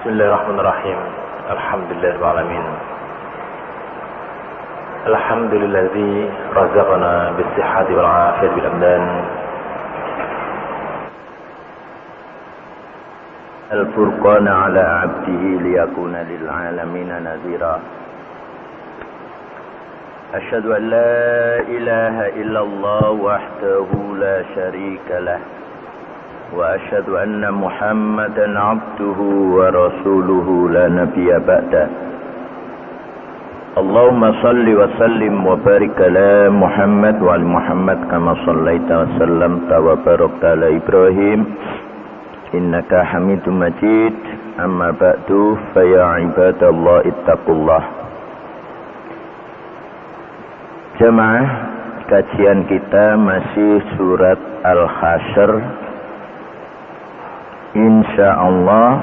Bismillahirrahmanirrahim. Alhamdulillahirrahmanirrahim. Alhamdulilladzi razaqana bis-sihhati wal 'afiyati bil abdan. Al-furqana 'ala 'abdihi liyakuna lil 'alamina nadhira. Asyhadu an la ilaha illallah wahdahu la syarika lah. Wa asyhadu anna Muhammadan 'abduhu wa rasuluhu la nabiyya ba'da. Allahumma salli wa sallim wa barik ala Muhammad wa ali Muhammad kama sallaita wa sallamta wa barakta ala Ibrahim innaka Hamidum Majid. Amma ba'du, fa ya ibadallah ittaqullah. Jamaah, kajian kita masih surat Al-Hasyr. Insyaallah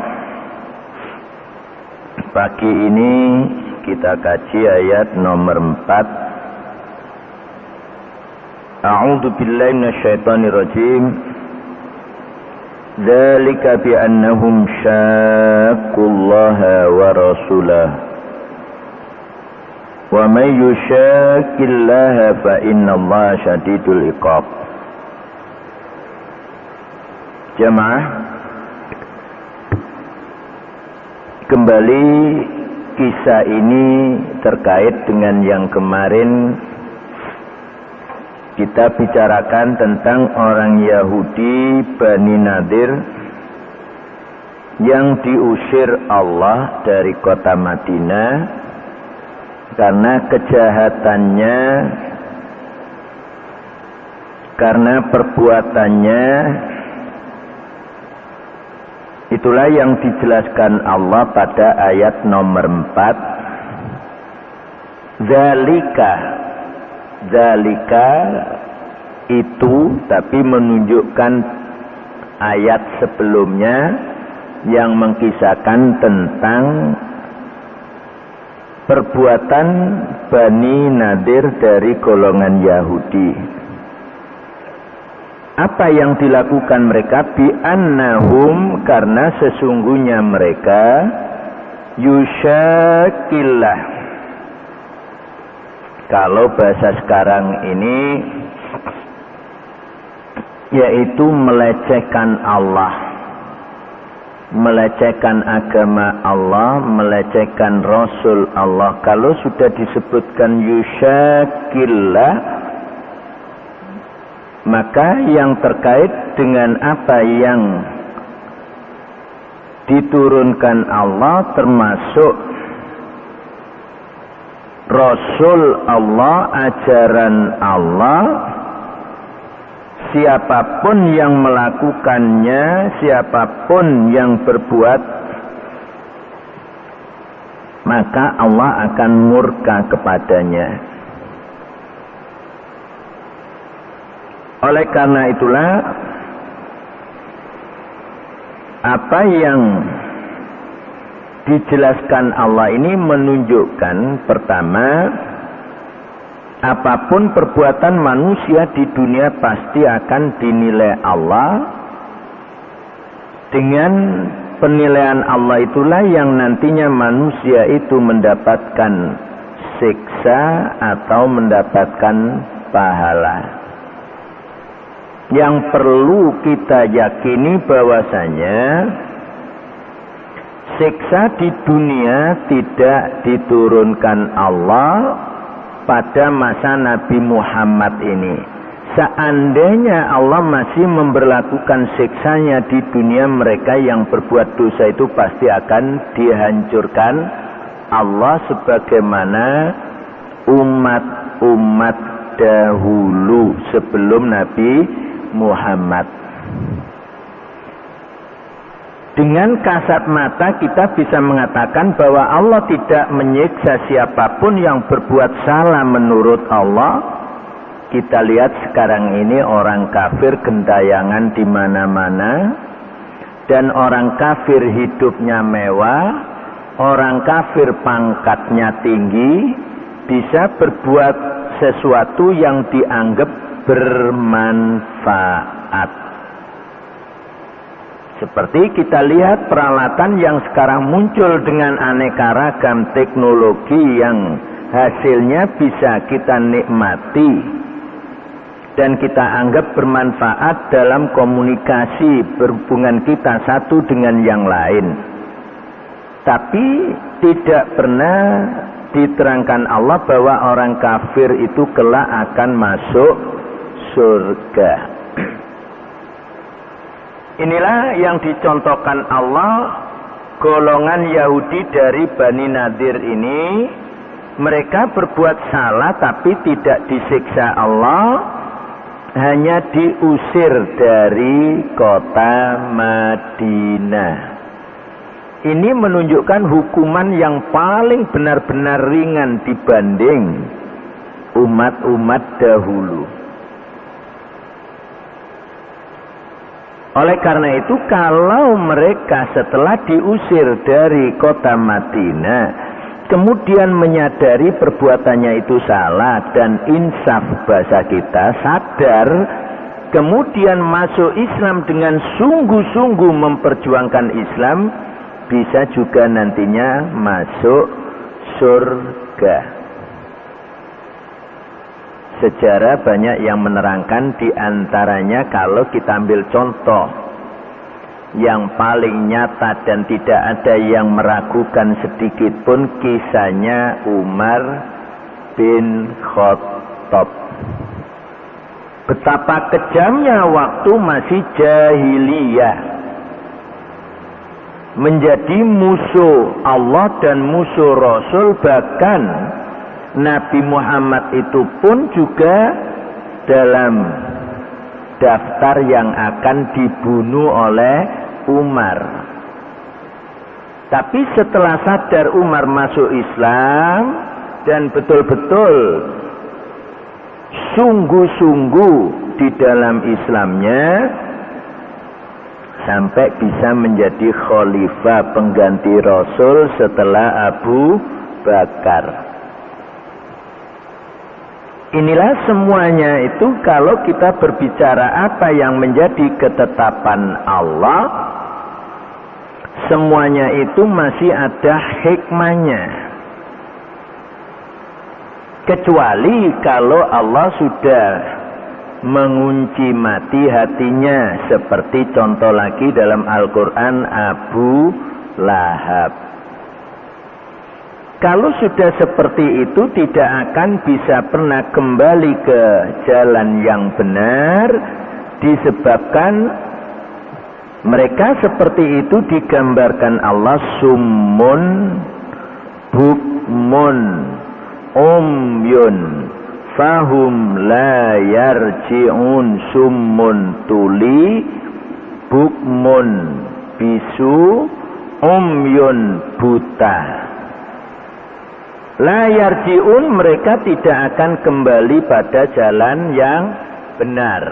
pagi ini kita kaji ayat nomor 4. A'udzu billahi minasyaitonir rajim. Dzalika bi annahum syaqqullaha wa rasulahu. Wa may yushaqillaha fa innallaha syadidul iqab. Jamaah, kembali kisah ini terkait dengan yang kemarin kita bicarakan tentang orang Yahudi Bani Nadir yang diusir Allah dari kota Madinah karena kejahatannya, karena perbuatannya. Itulah yang dijelaskan Allah pada ayat nomor 4. Zalika itu, tapi menunjukkan ayat sebelumnya yang mengkisahkan tentang perbuatan Bani Nadir dari golongan Yahudi. Apa yang dilakukan mereka? Bi'annahum, karena sesungguhnya mereka yusyakillah. Kalau bahasa sekarang ini yaitu melecehkan Allah, melecehkan agama Allah, melecehkan Rasul Allah. Kalau sudah disebutkan yusyakillah, maka yang terkait dengan apa yang diturunkan Allah, termasuk Rasul Allah, ajaran Allah, siapapun yang melakukannya, siapapun yang berbuat, maka Allah akan murka kepadanya. Oleh karena itulah, apa yang dijelaskan Allah ini menunjukkan, pertama, apapun perbuatan manusia di dunia pasti akan dinilai Allah. Dengan penilaian Allah itulah yang nantinya manusia itu mendapatkan siksa atau mendapatkan pahala. Yang perlu kita yakini bahwasanya siksa di dunia tidak diturunkan Allah pada masa Nabi Muhammad ini. Seandainya Allah masih memberlakukan siksanya di dunia, mereka yang berbuat dosa itu pasti akan dihancurkan Allah sebagaimana umat-umat dahulu sebelum Nabi Muhammad. Dengan kasat mata kita bisa mengatakan bahwa Allah tidak menyiksa siapapun yang berbuat salah menurut Allah. Kita lihat sekarang ini orang kafir gentayangan di mana-mana, dan orang kafir hidupnya mewah, orang kafir pangkatnya tinggi, bisa berbuat sesuatu yang dianggap bermanfaat. Seperti kita lihat peralatan yang sekarang muncul dengan aneka ragam teknologi yang hasilnya bisa kita nikmati dan kita anggap bermanfaat dalam komunikasi berhubungan kita satu dengan yang lain. Tapi tidak pernah diterangkan Allah bahwa orang kafir itu kelak akan masuk surga. Inilah yang dicontohkan Allah, golongan Yahudi dari Bani Nadir ini, mereka berbuat salah tapi tidak disiksa Allah, hanya diusir dari kota Madinah. Ini menunjukkan hukuman yang paling benar-benar ringan dibanding umat-umat dahulu. Oleh karena itu, kalau mereka setelah diusir dari kota Madinah, kemudian menyadari perbuatannya itu salah dan insaf bahasa kita, sadar, kemudian masuk Islam dengan sungguh-sungguh memperjuangkan Islam, bisa juga nantinya masuk surga. Sejarah banyak yang menerangkan, di antaranya kalau kita ambil contoh yang paling nyata dan tidak ada yang meragukan sedikit pun, kisahnya Umar bin Khattab. Betapa kejamnya waktu masih jahiliyah, menjadi musuh Allah dan musuh Rasul, bahkan Nabi Muhammad itu pun juga dalam daftar yang akan dibunuh oleh Umar. Tapi setelah sadar Umar masuk Islam dan betul-betul sungguh-sungguh di dalam Islamnya, sampai bisa menjadi khalifah pengganti Rasul setelah Abu Bakar. Inilah semuanya itu kalau kita berbicara apa yang menjadi ketetapan Allah, semuanya itu masih ada hikmahnya. Kecuali kalau Allah sudah mengunci mati hatinya, seperti contoh lagi dalam Al-Quran Abu Lahab. Kalau sudah seperti itu, tidak akan bisa pernah kembali ke jalan yang benar, disebabkan mereka seperti itu digambarkan Allah summun, bukmun, umyun, fahum la yarji'un. Summun tuli, bukmun bisu, umyun buta. La yarji'un, mereka tidak akan kembali pada jalan yang benar.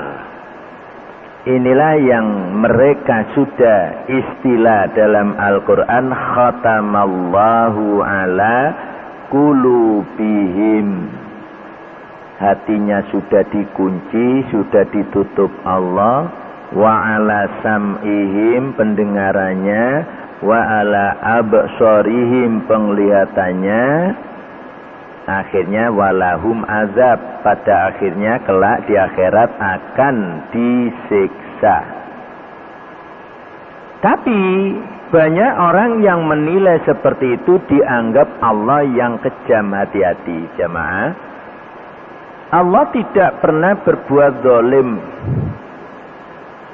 Inilah yang mereka sudah istilah dalam Al-Quran, khatamallahu ala qulubihim. Hatinya sudah dikunci, sudah ditutup Allah. Wa ala sam'ihim, pendengarannya. Wa ala absorihim, penglihatannya. Akhirnya walahum azab, pada akhirnya kelak di akhirat akan disiksa. Tapi banyak orang yang menilai seperti itu, dianggap Allah yang kejam. Hati-hati jamaah, Allah tidak pernah berbuat zalim.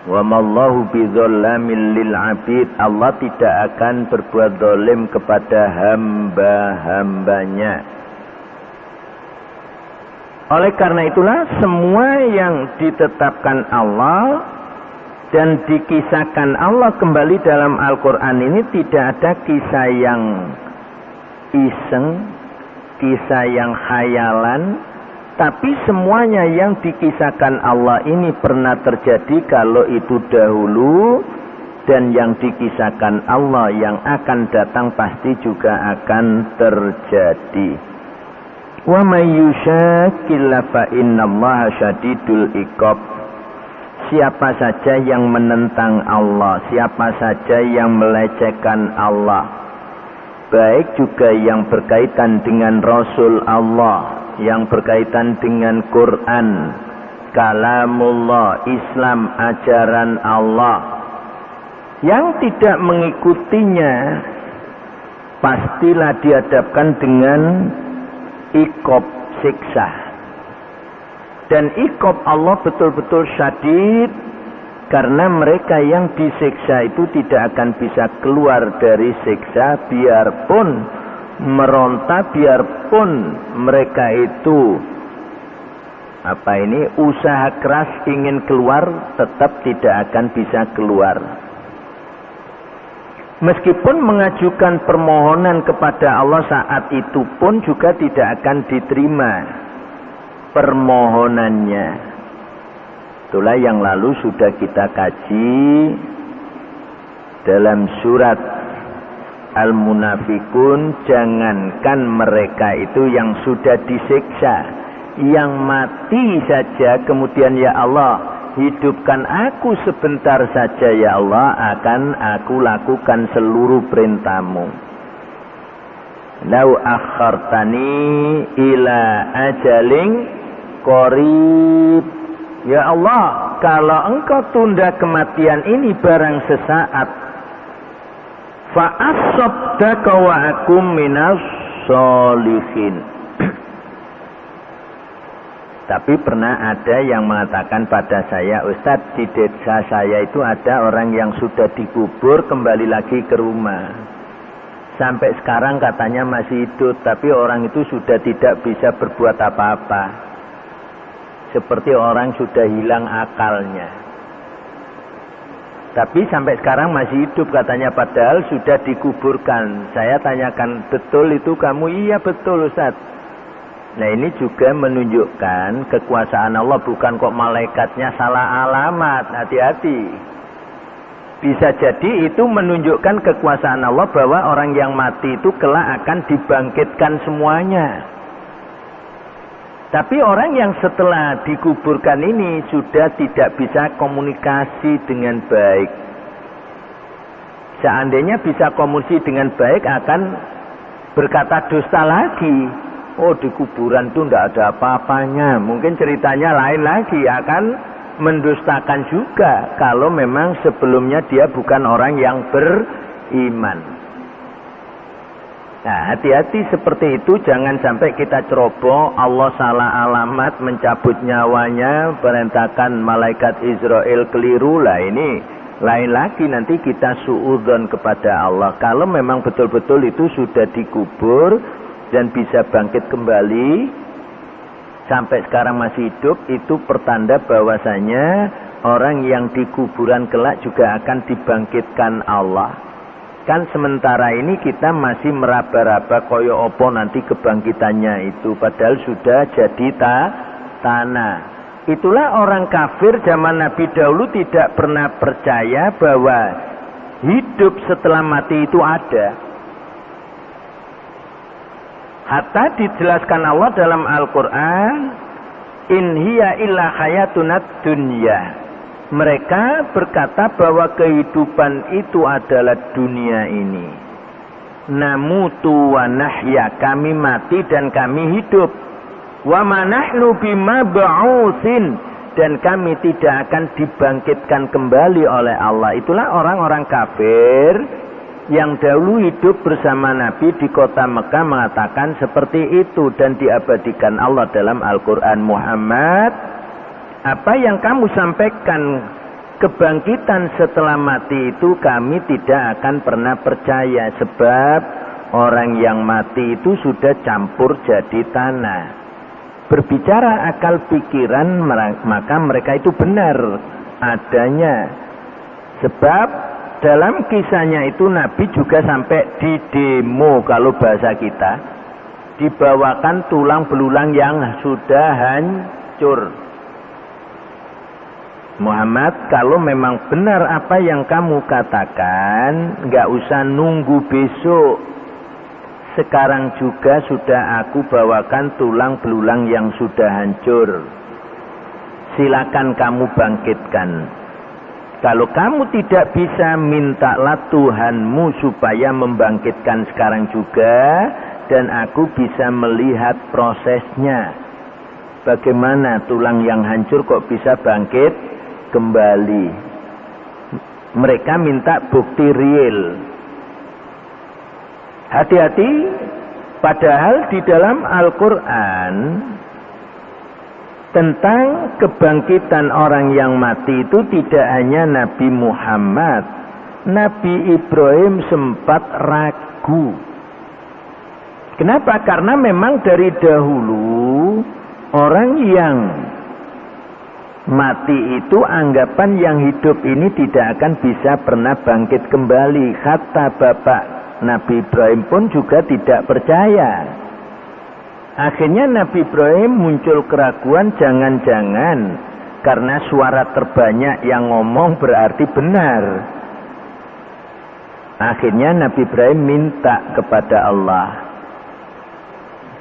Wa mallahu bidzallamil lil abid. Allah tidak akan berbuat zalim kepada hamba-hambanya. Oleh karena itulah, semua yang ditetapkan Allah dan dikisahkan Allah kembali dalam Al-Quran ini tidak ada kisah yang iseng, kisah yang khayalan, tapi semuanya yang dikisahkan Allah ini pernah terjadi kalau itu dahulu, dan yang dikisahkan Allah yang akan datang pasti juga akan terjadi. Wa may yushakkil fa innallaha syadidul iqab. siapa saja yang menentang Allah, siapa saja yang melecehkan Allah, baik juga yang berkaitan dengan Rasul Allah, yang berkaitan dengan Quran, kalamullah, Islam, ajaran Allah, yang tidak mengikutinya pastilah dihadapkan dengan iqab, siksa. Dan iqab Allah betul-betul syadid, karena mereka yang disiksa itu tidak akan bisa keluar dari siksa, biarpun meronta, biarpun mereka itu usaha keras ingin keluar, tetap tidak akan bisa keluar. Meskipun mengajukan permohonan kepada Allah saat itu pun juga tidak akan diterima permohonannya. Itulah yang lalu sudah kita kaji dalam surat Al-Munafikun. Jangankan mereka itu yang sudah disiksa, yang mati saja kemudian, ya Allah, hidupkan aku sebentar saja ya Allah, akan aku lakukan seluruh perintahmu. Lau akhartani ila ajalin qarib. Ya Allah, kalau engkau tunda kematian ini barang sesaat, fa asaddaka wa akum minas sholihin. Tapi pernah ada yang mengatakan pada saya, Ustadz, di desa saya itu ada orang yang sudah dikubur kembali lagi ke rumah. Sampai sekarang katanya masih hidup, tapi orang itu sudah tidak bisa berbuat apa-apa. Seperti orang sudah hilang akalnya. Tapi sampai sekarang masih hidup katanya, padahal sudah dikuburkan. Saya tanyakan, betul itu kamu? Iya betul Ustadz. Nah ini juga menunjukkan kekuasaan Allah, bukan kok malaikatnya salah alamat, hati-hati. Bisa jadi itu menunjukkan kekuasaan Allah bahwa orang yang mati itu kelak akan dibangkitkan semuanya. Tapi orang yang setelah dikuburkan ini sudah tidak bisa komunikasi dengan baik. Seandainya bisa komunikasi dengan baik akan berkata dusta lagi. Oh, di kuburan itu tidak ada apa-apanya. Mungkin ceritanya lain lagi, akan mendustakan juga kalau memang sebelumnya dia bukan orang yang beriman. Nah, hati-hati seperti itu, jangan sampai kita ceroboh, Allah salah alamat, mencabut nyawanya, perintahkan malaikat Israel keliru. Lah ini lain lagi, nanti kita suudzon kepada Allah. Kalau memang betul-betul itu sudah dikubur dan bisa bangkit kembali, sampai sekarang masih hidup, itu pertanda bahwasanya orang yang di kuburan kelak juga akan dibangkitkan Allah. Kan sementara ini kita masih meraba-raba koyo opo nanti kebangkitannya itu, padahal sudah jadi tanah. Itulah orang kafir zaman Nabi dahulu tidak pernah percaya bahwa hidup setelah mati itu ada. Hatta dijelaskan Allah dalam Al-Quran, in hiya illa hayatunad dunya. Mereka berkata bahwa kehidupan itu adalah dunia ini. Namutu wa nahya, kami mati dan kami hidup. Wa ma nahnu bima ba'utsin, dan kami tidak akan dibangkitkan kembali oleh Allah. Itulah orang-orang kafir yang dahulu hidup bersama Nabi di kota Mekah mengatakan seperti itu, dan diabadikan Allah dalam Al-Quran. Muhammad, apa yang kamu sampaikan kebangkitan setelah mati itu kami tidak akan pernah percaya, sebab orang yang mati itu sudah campur jadi tanah. Berbicara akal pikiran, maka mereka itu benar adanya, sebab dalam kisahnya itu Nabi juga sampai di demo, kalau bahasa kita, dibawakan tulang belulang yang sudah hancur. Muhammad, kalau memang benar apa yang kamu katakan, nggak usah nunggu besok. Sekarang juga sudah aku bawakan tulang belulang yang sudah hancur. silakan kamu bangkitkan. Kalau kamu tidak bisa, mintalah Tuhanmu supaya membangkitkan sekarang juga, dan aku bisa melihat prosesnya. Bagaimana tulang yang hancur kok bisa bangkit kembali. Mereka minta bukti real. Hati-hati, padahal di dalam Al-Quran tentang kebangkitan orang yang mati itu tidak hanya Nabi Muhammad. Nabi Ibrahim sempat ragu. Kenapa? Karena memang dari dahulu orang yang mati itu anggapan yang hidup ini tidak akan bisa pernah bangkit kembali. Kata bapak Nabi Ibrahim pun juga tidak percaya. Akhirnya Nabi Ibrahim muncul keraguan, jangan-jangan karena suara terbanyak yang ngomong berarti benar. Akhirnya Nabi Ibrahim minta kepada Allah.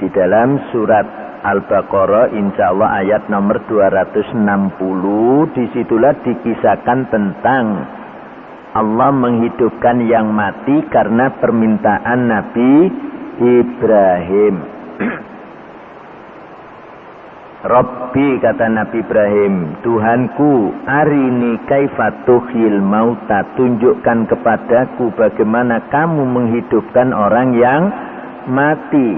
Di dalam surat Al-Baqarah insya Allah ayat nomor 260, disitulah dikisahkan tentang Allah menghidupkan yang mati karena permintaan Nabi Ibrahim. Rabbi, kata Nabi Ibrahim, Tuhanku, arini kaifa tuhyil mauta, tunjukkan kepadaku bagaimana kamu menghidupkan orang yang mati.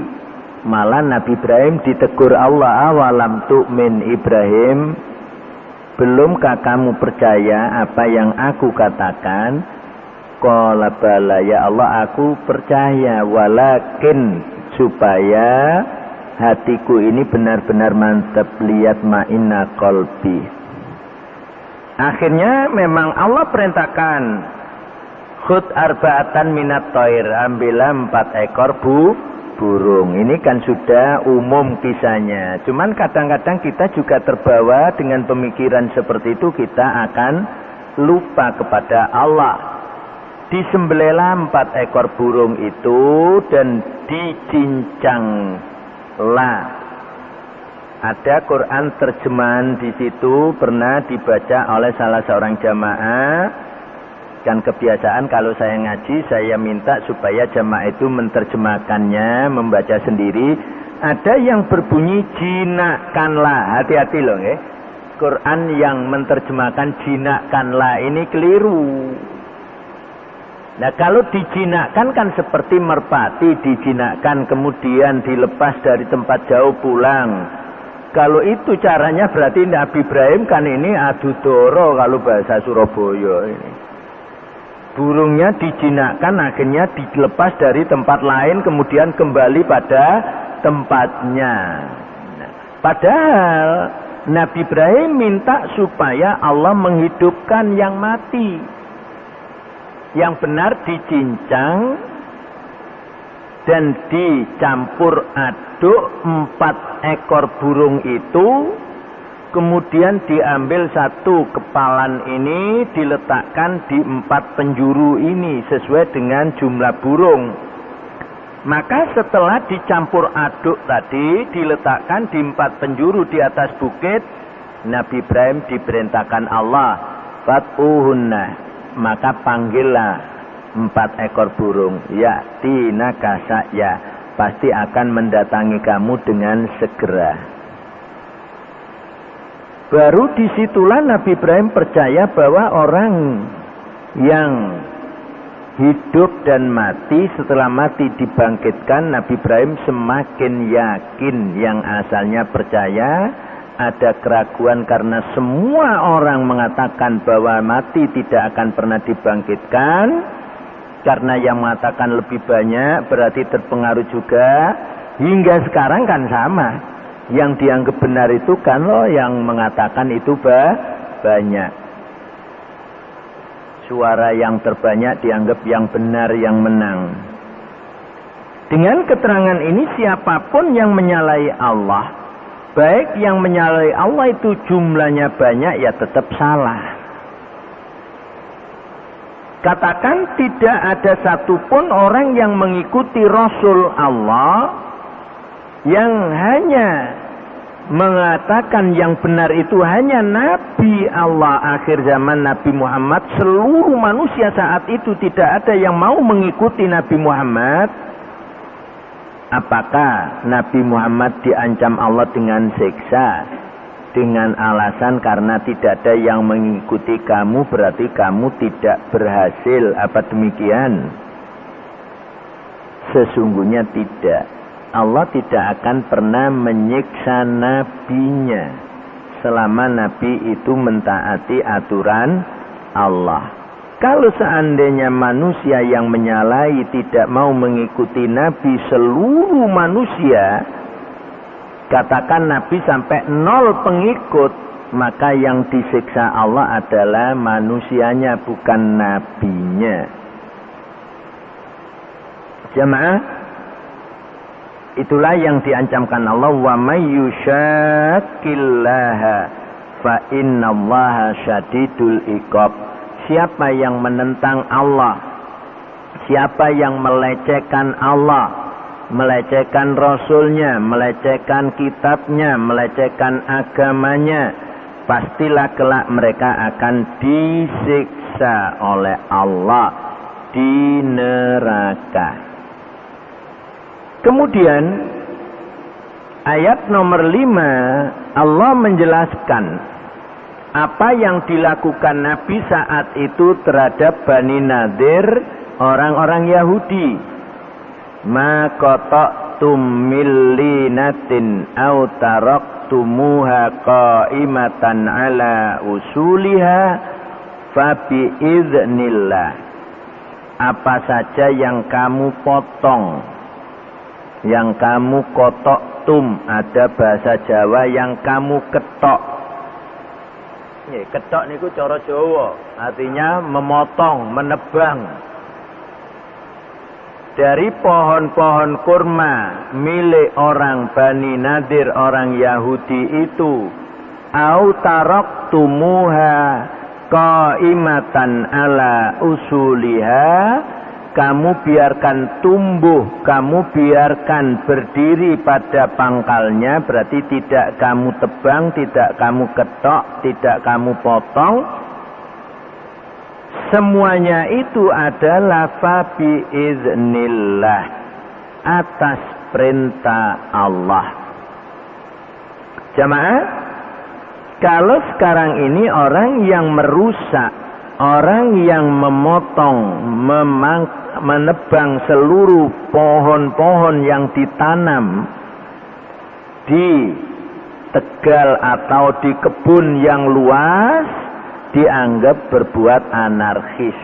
Malah Nabi Ibrahim ditegur Allah, awalam tu'min Ibrahim, belumkah kamu percaya apa yang aku katakan? Qala bala, ya Allah aku percaya, walakin supaya hatiku ini benar-benar mantap, lihat ma'inna qalbi. Akhirnya memang Allah perintahkan, khud arba'atan minat toir, ambillah 4 ekor burung. Ini kan sudah umum kisahnya. Cuman kadang-kadang kita juga terbawa dengan pemikiran seperti itu, kita akan lupa kepada Allah. Disembelihlah 4 ekor burung itu dan dicincang lah. Ada Quran terjemahan di situ pernah dibaca oleh salah seorang jamaah. Kan kebiasaan kalau saya ngaji, saya minta supaya jamaah itu menerjemahkannya, membaca sendiri. Ada yang berbunyi jinakkanlah. Hati-hati loh ya. Quran yang menerjemahkan jinakkanlah ini keliru. Nah kalau dijinakkan kan seperti merpati dijinakkan kemudian dilepas dari tempat jauh pulang. Kalau itu caranya berarti Nabi Ibrahim kan ini adu doro kalau bahasa Surabaya ini. Burungnya dijinakkan akhirnya dilepas dari tempat lain kemudian kembali pada tempatnya. Nah, padahal Nabi Ibrahim minta supaya Allah menghidupkan yang mati. Yang benar dicincang dan dicampur aduk 4 ekor burung itu, kemudian diambil 1 kepalan ini diletakkan di 4 penjuru ini sesuai dengan jumlah burung. Maka setelah dicampur aduk tadi diletakkan di 4 penjuru di atas bukit, Nabi Ibrahim diperintahkan Allah, fat'uhunna, maka panggillah 4 ekor burung, ya tina kasak, ya pasti akan mendatangi kamu dengan segera. Baru disitulah Nabi Ibrahim percaya bahwa orang yang hidup dan mati setelah mati dibangkitkan. Nabi Ibrahim semakin yakin. Yang asalnya percaya ada keraguan karena semua orang mengatakan bahwa mati tidak akan pernah dibangkitkan. Karena yang mengatakan lebih banyak berarti terpengaruh juga. Hingga sekarang kan sama. Yang dianggap benar itu kan loh yang mengatakan itu banyak. Suara yang terbanyak dianggap yang benar, yang menang. Dengan keterangan ini siapapun yang menyalahi Allah, baik yang menyalahi Allah itu jumlahnya banyak, ya tetap salah. Katakan tidak ada satupun orang yang mengikuti Rasul Allah yang hanya mengatakan yang benar itu hanya Nabi Allah akhir zaman, Nabi Muhammad, seluruh manusia saat itu tidak ada yang mau mengikuti Nabi Muhammad, apakah Nabi Muhammad diancam Allah dengan siksa dengan alasan karena tidak ada yang mengikuti kamu berarti kamu tidak berhasil? Apa demikian? Sesungguhnya tidak. Allah tidak akan pernah menyiksa nabinya selama nabi itu mentaati aturan Allah. Kalau seandainya manusia yang menyalahi tidak mau mengikuti nabi, seluruh manusia, katakan nabi sampai 0 pengikut, maka yang disiksa Allah adalah manusianya, bukan nabinya. Jamaah, itulah yang diancamkan Allah, wa may yushaqillaha fa innallaha syadidul iqab. Siapa yang menentang Allah, siapa yang melecehkan Allah, melecehkan Rasulnya, melecehkan kitabnya, melecehkan agamanya, pastilah kelak mereka akan disiksa oleh Allah di neraka. Kemudian ayat nomor 5 Allah menjelaskan apa yang dilakukan Nabi saat itu terhadap Bani Nadir, orang-orang Yahudi. Ma qata'tum min linatin aw taraktumuha qa'imatan ala usuliha fa bi idznillah. Apa saja yang kamu potong, yang kamu kotok tum, ada bahasa Jawa yang kamu ketok. Ketok niku cara Jawa, artinya memotong, menebang. Dari pohon-pohon kurma milik orang Bani Nadir, orang Yahudi itu, au taraktumuha qaimatan ala usuliha, kamu biarkan tumbuh, kamu biarkan berdiri pada pangkalnya, berarti tidak kamu tebang, tidak kamu ketok, tidak kamu potong. Semuanya itu adalah fa bi iznillah, atas perintah Allah. Jamaah, kalau sekarang ini orang yang merusak, orang yang memotong, menebang seluruh pohon-pohon yang ditanam di Tegal atau di kebun yang luas, dianggap berbuat anarkis.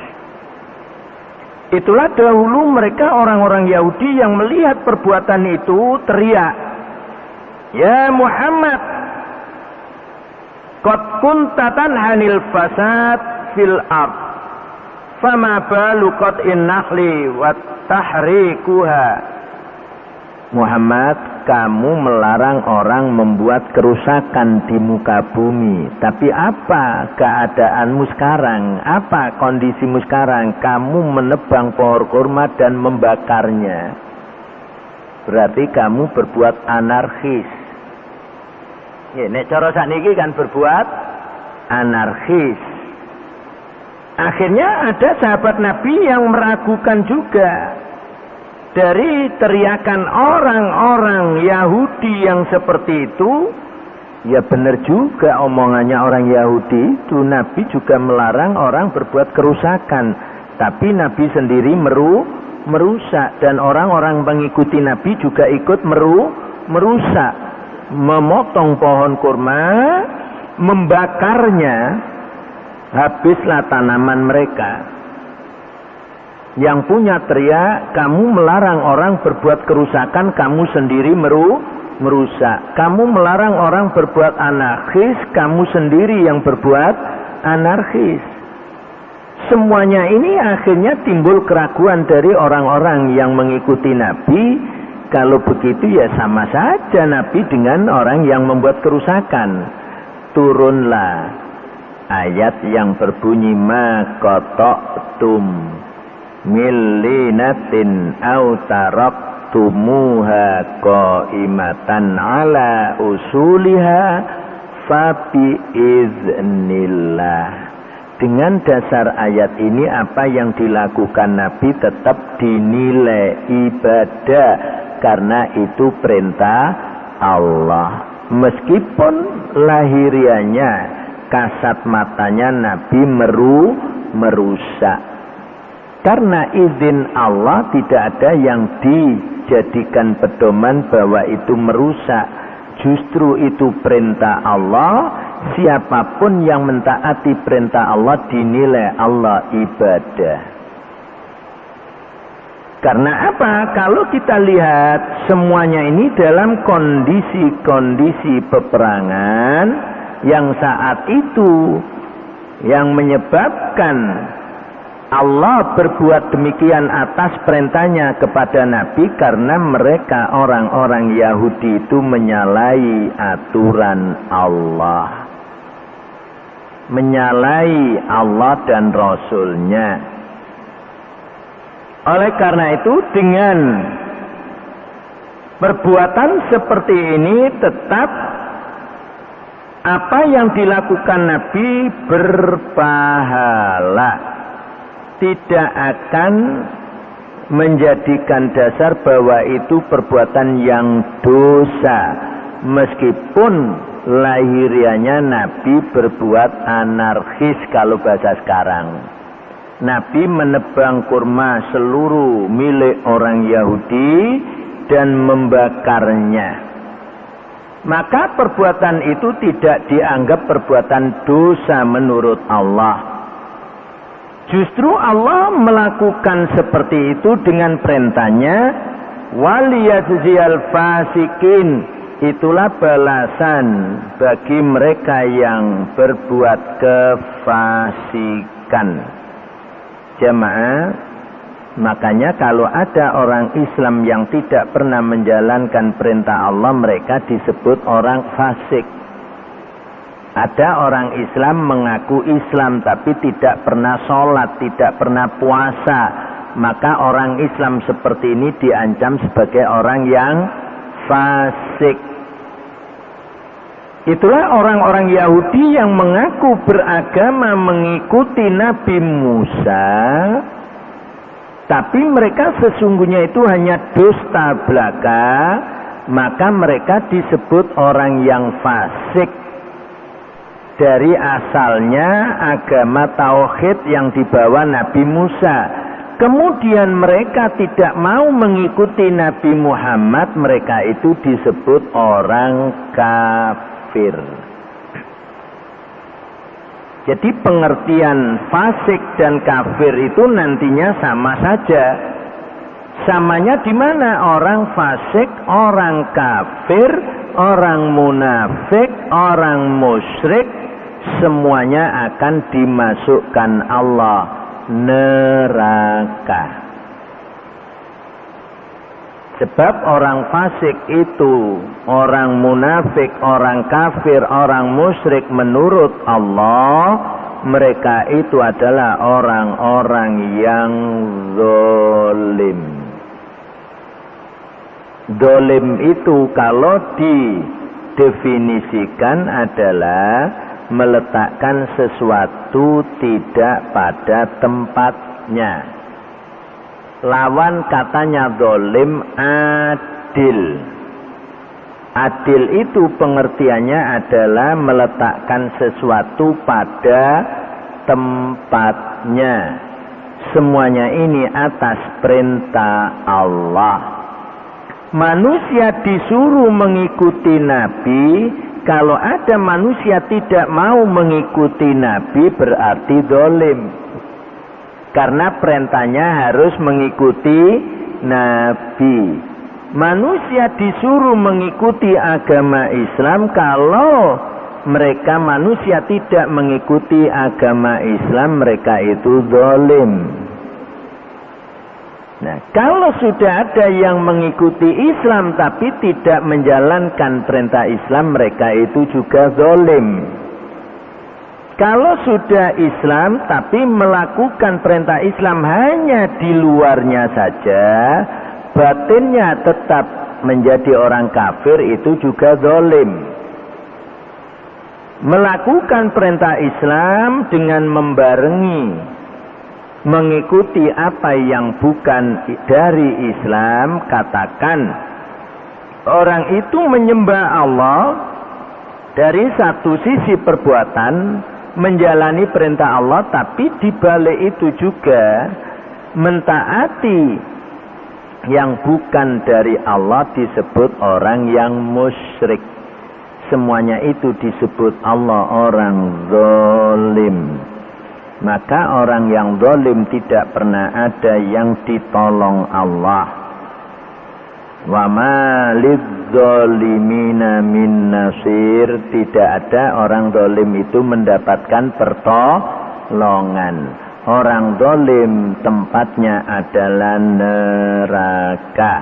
Itulah dahulu mereka orang-orang Yahudi yang melihat perbuatan itu teriak, "Ya Muhammad, qad kunta tanhanil fasad fil ard, fama balu qat'in nakhli wa tahrikuha." Muhammad, kamu melarang orang membuat kerusakan di muka bumi, tapi apa keadaanmu sekarang? Apa kondisimu sekarang? Kamu menebang pohon kurma dan membakarnya, berarti kamu berbuat anarkis. Nek cara sakniki kan berbuat anarkis. Akhirnya ada sahabat Nabi yang meragukan juga. Dari teriakan orang-orang Yahudi yang seperti itu, ya benar juga omongannya orang Yahudi itu. Nabi juga melarang orang berbuat kerusakan, tapi Nabi sendiri merusak, dan orang-orang mengikuti Nabi juga ikut merusak, memotong pohon kurma, membakarnya, habislah tanaman mereka. Yang punya teriak, kamu melarang orang berbuat kerusakan, kamu sendiri merusak. Kamu melarang orang berbuat anarkis, kamu sendiri yang berbuat anarkis. Semuanya ini akhirnya timbul keraguan dari orang-orang yang mengikuti Nabi. Kalau begitu ya sama saja Nabi dengan orang yang membuat kerusakan. Turunlah ayat yang berbunyi, ma qata'tum millinatin aw aqamtumuha qaimatan ala usuliha fabi iznillah. Dengan dasar ayat ini apa yang dilakukan Nabi tetap dinilai ibadah karena itu perintah Allah. Meskipun lahirianya kasat matanya Nabi merusak. Karena izin Allah tidak ada yang dijadikan pedoman bahwa itu merusak. Justru itu perintah Allah. Siapapun yang mentaati perintah Allah dinilai Allah ibadah. Karena apa? Kalau kita lihat semuanya ini dalam kondisi-kondisi peperangan yang saat itu yang menyebabkan Allah berbuat demikian atas perintahnya kepada Nabi karena mereka orang-orang Yahudi itu menyalahi aturan Allah. Menyalahi Allah dan Rasul-Nya. Oleh karena itu dengan perbuatan seperti ini tetap apa yang dilakukan Nabi berpahala, tidak akan menjadikan dasar bahwa itu perbuatan yang dosa, meskipun lahirianya Nabi berbuat anarkis kalau bahasa sekarang. Nabi menebang kurma seluruh milik orang Yahudi dan membakarnya. Maka perbuatan itu tidak dianggap perbuatan dosa menurut Allah. Justru Allah melakukan seperti itu dengan perintahnya, waliyajziyal fasikin. Itulah balasan bagi mereka yang berbuat kefasikan. Jemaah, makanya kalau ada orang Islam yang tidak pernah menjalankan perintah Allah, mereka disebut orang fasik. Ada orang Islam mengaku Islam tapi tidak pernah sholat, tidak pernah puasa, maka orang Islam seperti ini diancam sebagai orang yang fasik. Itulah orang-orang Yahudi yang mengaku beragama mengikuti Nabi Musa, tapi mereka sesungguhnya itu hanya dusta belaka, maka mereka disebut orang yang fasik. Dari asalnya agama tauhid yang dibawa Nabi Musa. Kemudian mereka tidak mau mengikuti Nabi Muhammad, mereka itu disebut orang kafir. Jadi pengertian fasik dan kafir itu nantinya sama saja. Samanya di mana? Orang fasik, orang kafir, orang munafik, orang musyrik, semuanya akan dimasukkan Allah neraka. Sebab orang fasik itu, orang munafik, orang kafir, orang musyrik menurut Allah, mereka itu adalah orang-orang yang zalim. Zalim itu kalau didefinisikan adalah meletakkan sesuatu tidak pada tempatnya. Lawan katanya zalim adil. Adil itu pengertiannya adalah meletakkan sesuatu pada tempatnya. Semuanya ini atas perintah Allah. Manusia disuruh mengikuti Nabi. Kalau ada manusia tidak mau mengikuti Nabi berarti zalim. Karena perintahnya harus mengikuti Nabi. Manusia disuruh mengikuti agama Islam. Kalau mereka manusia tidak mengikuti agama Islam, mereka itu zalim. Nah, kalau sudah ada yang mengikuti Islam tapi tidak menjalankan perintah Islam, mereka itu juga zalim. Kalau sudah Islam tapi melakukan perintah Islam hanya di luarnya saja, batinnya tetap menjadi orang kafir, itu juga zalim. Melakukan perintah Islam dengan membarengi, mengikuti apa yang bukan dari Islam, katakan orang itu menyembah Allah dari satu sisi perbuatan, menjalani perintah Allah, tapi di balik itu juga mentaati yang bukan dari Allah, disebut orang yang musyrik. Semuanya itu disebut Allah orang zalim. Maka orang yang zalim tidak pernah ada yang ditolong Allah. Wa ma lidzalimina min nasir, tidak ada orang zalim itu mendapatkan pertolongan. Orang zalim tempatnya adalah neraka.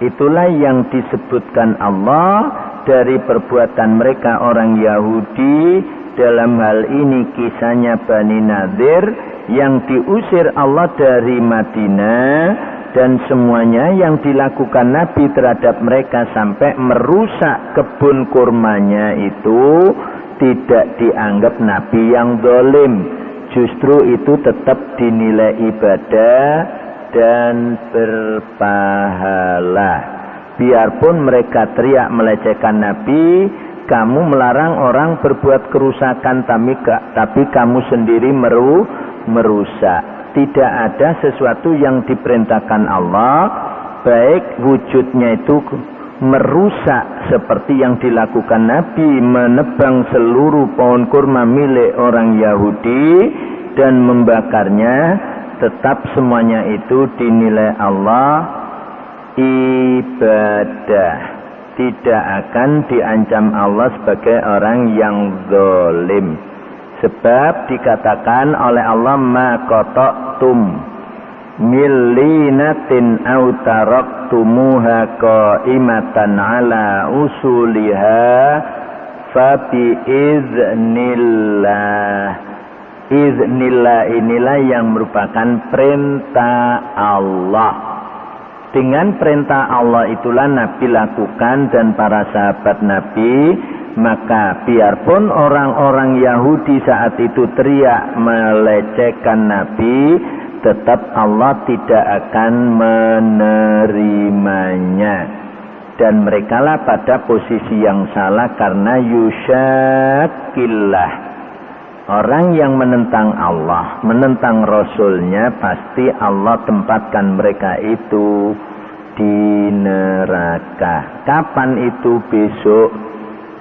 Itulah yang disebutkan Allah dari perbuatan mereka orang Yahudi. Dalam hal ini kisahnya Bani Nadir yang diusir Allah dari Madinah, dan semuanya yang dilakukan Nabi terhadap mereka sampai merusak kebun kurmanya itu tidak dianggap Nabi yang zalim. Justru itu tetap dinilai ibadah dan berpahala. Biarpun mereka teriak melecehkan Nabi, kamu melarang orang berbuat kerusakan, tapi kamu sendiri merusak. Tidak ada sesuatu yang diperintahkan Allah, baik wujudnya itu merusak seperti yang dilakukan Nabi, menebang seluruh pohon kurma milik orang Yahudi dan membakarnya, tetap semuanya itu dinilai Allah ibadah. Tidak akan diancam Allah sebagai orang yang zalim. Sebab dikatakan oleh Allah, ma qata'tum millinatin aw taraktumuha qa'imatan ala usuliha fa bi iznillah. Iznillah inilah yang merupakan perintah Allah. Dengan perintah Allah itulah Nabi lakukan dan para sahabat Nabi. Maka biarpun orang-orang Yahudi saat itu teriak melecehkan Nabi, tetap Allah tidak akan menerimanya. Dan merekalah pada posisi yang salah karena yusyakillah. Orang yang menentang Allah, menentang Rasulnya, pasti Allah tempatkan mereka itu di neraka. Kapan itu? Besok,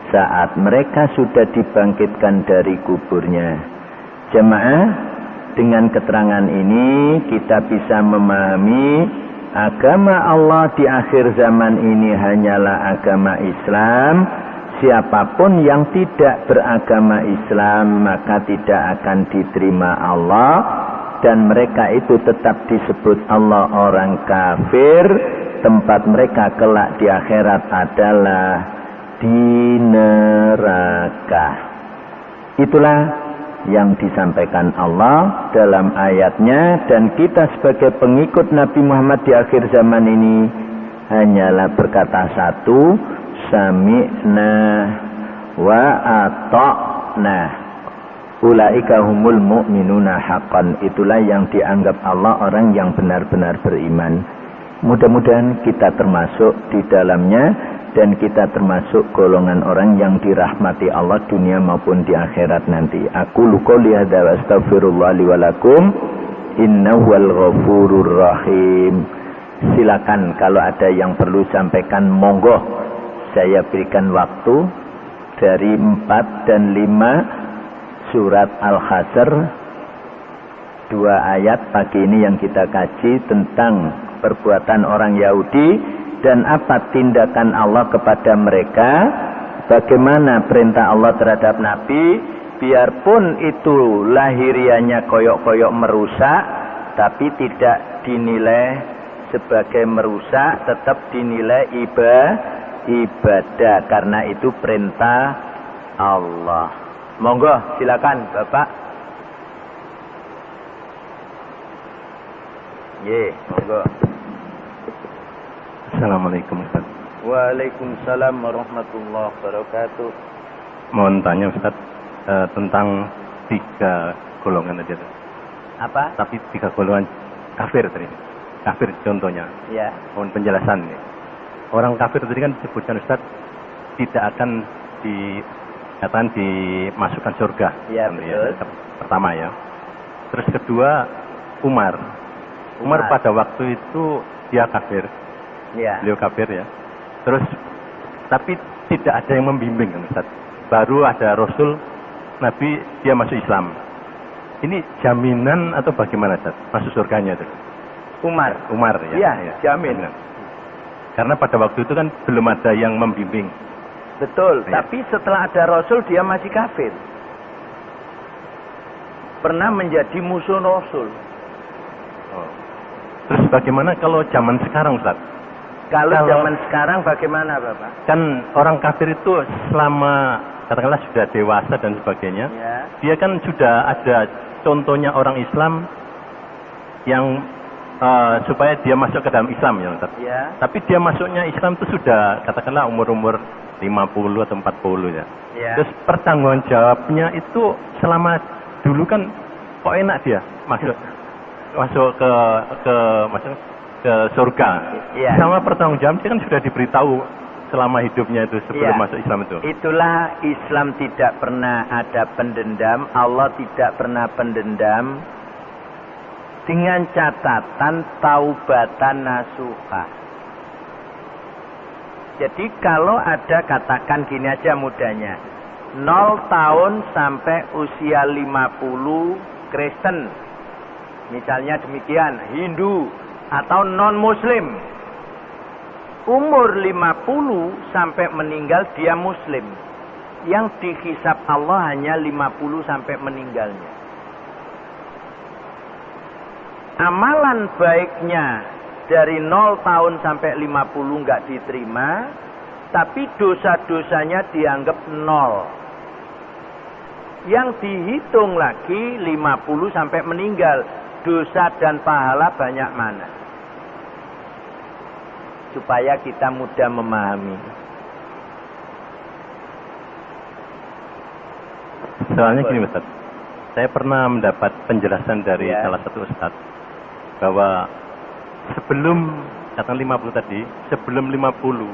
saat mereka sudah dibangkitkan dari kuburnya. Jemaah, dengan keterangan ini kita bisa memahami agama Allah di akhir zaman ini hanyalah agama Islam. Siapapun yang tidak beragama Islam maka tidak akan diterima Allah, dan mereka itu tetap disebut Allah orang kafir. Tempat mereka kelak di akhirat adalah di neraka. Itulah yang disampaikan Allah dalam ayatnya, dan kita sebagai pengikut Nabi Muhammad di akhir zaman ini hanyalah berkata satu, sami'na wa ata'na. Ulaika humul mu'minuna haqqan. Itulah yang dianggap Allah orang yang benar-benar beriman. Mudah-mudahan kita termasuk di dalamnya, dan kita termasuk golongan orang yang dirahmati Allah dunia maupun di akhirat nanti. Aku qouli hadza wa astaghfirullah li wa lakum innahu wal ghafurur rahim. Silakan kalau ada yang perlu sampaikan, monggo. Saya berikan waktu dari 4 dan 5 surat Al-Hasr, 2 ayat pagi ini yang kita kaji tentang perbuatan orang Yahudi dan apa tindakan Allah kepada mereka, bagaimana perintah Allah terhadap Nabi. Biarpun itu lahirianya koyok-koyok merusak, tapi tidak dinilai sebagai merusak, tetap dinilai ibadah, karena itu perintah Allah. Monggo, silakan Bapak. Ye, monggo. Assalamualaikum Ustaz. Waalaikumsalam warahmatullahi wabarakatuh. Mohon tanya Ustaz tentang 3 golongan aja. Apa? Tapi 3 golongan kafir tadi. Kafir contohnya. Ya. Mohon penjelasan nih. Orang kafir tadi kan disebutkan Ustaz tidak akan dikatakan dimasukkan surga. Ya, betul. Pertama ya. Terus kedua Umar pada waktu itu dia kafir. Ya. Beliau kafir ya. Terus tapi tidak ada yang membimbing kan Ustaz. Baru ada Rasul Nabi dia masuk Islam. Ini jaminan atau bagaimana Ustaz? Masuk surganya itu? Umar ya. Iya, jamin. Karena pada waktu itu kan belum ada yang membimbing. Betul, Ya. tapi setelah ada Rasul dia masih kafir. Pernah menjadi musuh Rasul. Oh. Terus bagaimana kalau zaman sekarang Ustaz? Kalau zaman sekarang bagaimana Bapak? Kan orang kafir itu selama katakanlah sudah dewasa dan sebagainya, Ya. dia kan sudah ada contohnya orang Islam yang supaya dia masuk ke dalam Islam ya Ustaz. Ya. Tapi dia masuknya Islam itu sudah katakanlah umur 50 atau 40 ya. Ya. Terus pertanggungan jawabnya itu selama dulu kan kok enak dia masuk ke surga. Ya. Sama pertanggungan dia kan sudah diberitahu selama hidupnya itu sebelum Ya. masuk Islam itu. Itulah Islam tidak pernah ada pendendam, Allah tidak pernah pendendam, dengan catatan taubatan nasuha. Jadi kalau ada katakan gini aja mudahnya, 0 tahun sampai usia 50 Kristen, misalnya demikian, Hindu atau non-Muslim, umur 50 sampai meninggal dia Muslim, yang dihisab Allah hanya 50 sampai meninggalnya. Amalan baiknya dari 0 tahun sampai 50 nggak diterima, tapi dosa-dosanya dianggap 0. Yang dihitung lagi 50 sampai meninggal. Dosa dan pahala banyak mana? Supaya kita mudah memahami. Soalnya gini Ustaz, saya pernah mendapat penjelasan dari Ya. salah satu Ustaz bahwa sebelum katakan 50 tadi, sebelum 50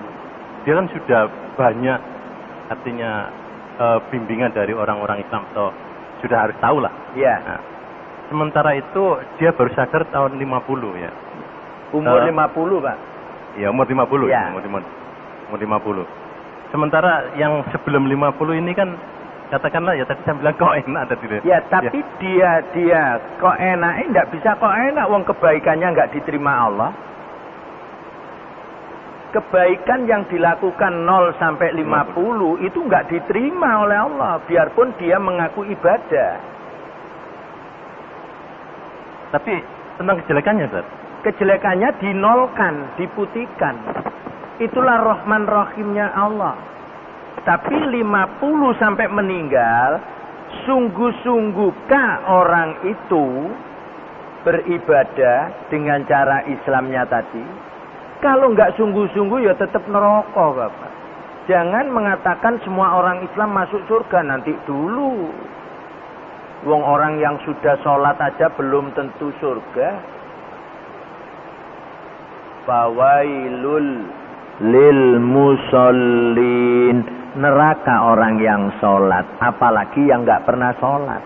dia kan sudah banyak artinya bimbingan dari orang-orang Islam, so sudah harus tahu lah. Ya. Nah, sementara itu dia baru sadar tahun 50 ya. Umur 50 Pak. Ya umur 50 Ya. Umur 50. Sementara yang sebelum 50 ini kan katakanlah ya tadi saya bilang kok enak tadi. Ya tapi dia kok enaknya enggak bisa kok enak, wong kebaikannya enggak diterima Allah. Kebaikan yang dilakukan 0 sampai 50 itu enggak diterima oleh Allah, biarpun dia mengaku ibadah. Tapi tentang kejelekannya Ustaz, Kejelekannya dinolkan, diputihkan. Itulah Rahman Rahimnya Allah. Tapi 50 sampai meninggal, sungguh-sungguhkah orang itu beribadah dengan cara Islamnya tadi? Kalau nggak sungguh-sungguh ya tetap neraka Bapak. Jangan mengatakan semua orang Islam masuk surga, nanti dulu. Wong orang yang sudah sholat aja belum tentu surga. Fawailul lil musallin, neraka orang yang sholat, apalagi yang nggak pernah sholat.